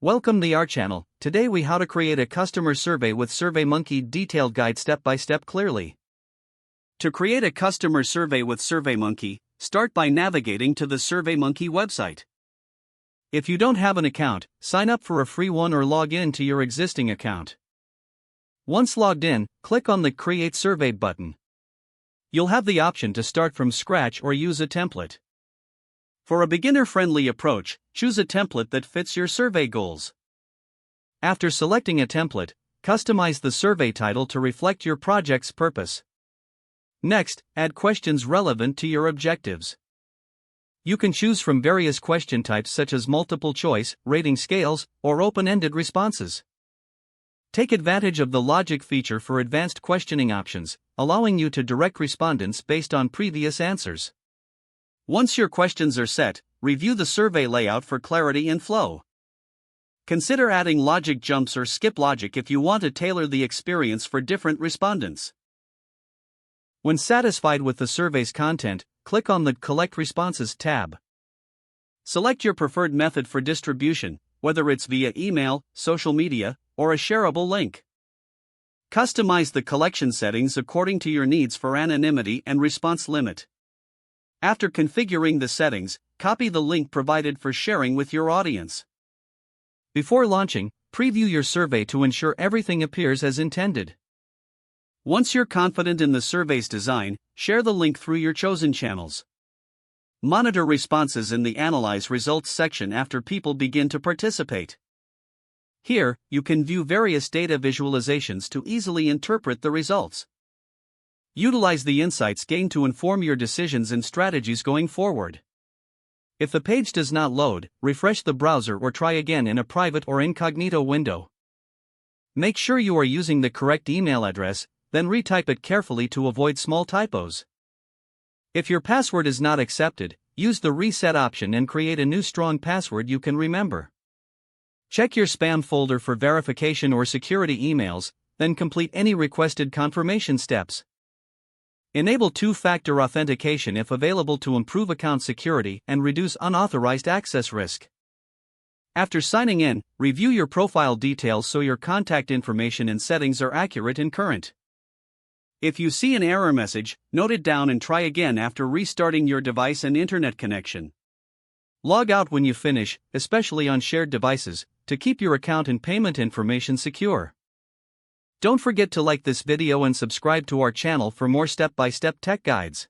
Welcome to our channel. Today we how to create a customer survey with SurveyMonkey detailed guide step by step clearly. To create a customer survey with SurveyMonkey, start by navigating to the SurveyMonkey website. If you don't have an account, sign up for a free one or log in to your existing account. Once logged in, click on the Create Survey button. You'll have the option to start from scratch or use a template. For a beginner-friendly approach, choose a template that fits your survey goals. After selecting a template, customize the survey title to reflect your project's purpose. Next, add questions relevant to your objectives. You can choose from various question types such as multiple choice, rating scales, or open-ended responses. Take advantage of the logic feature for advanced questioning options, allowing you to direct respondents based on previous answers. Once your questions are set, review the survey layout for clarity and flow. Consider adding logic jumps or skip logic if you want to tailor the experience for different respondents. When satisfied with the survey's content, click on the Collect Responses tab. Select your preferred method for distribution, whether it's via email, social media, or a shareable link. Customize the collection settings according to your needs for anonymity and response limit. After configuring the settings, copy the link provided for sharing with your audience. Before launching, preview your survey to ensure everything appears as intended. Once you're confident in the survey's design, share the link through your chosen channels. Monitor responses in the Analyze Results section after people begin to participate. Here, you can view various data visualizations to easily interpret the results. Utilize the insights gained to inform your decisions and strategies going forward. If the page does not load, refresh the browser or try again in a private or incognito window. Make sure you are using the correct email address, then retype it carefully to avoid small typos. If your password is not accepted, use the reset option and create a new strong password you can remember. Check your spam folder for verification or security emails, then complete any requested confirmation steps. Enable two-factor authentication if available to improve account security and reduce unauthorized access risk. After signing in, review your profile details so your contact information and settings are accurate and current. If you see an error message, note it down and try again after restarting your device and internet connection. Log out when you finish, especially on shared devices, to keep your account and payment information secure. Don't forget to like this video and subscribe to our channel for more step-by-step tech guides.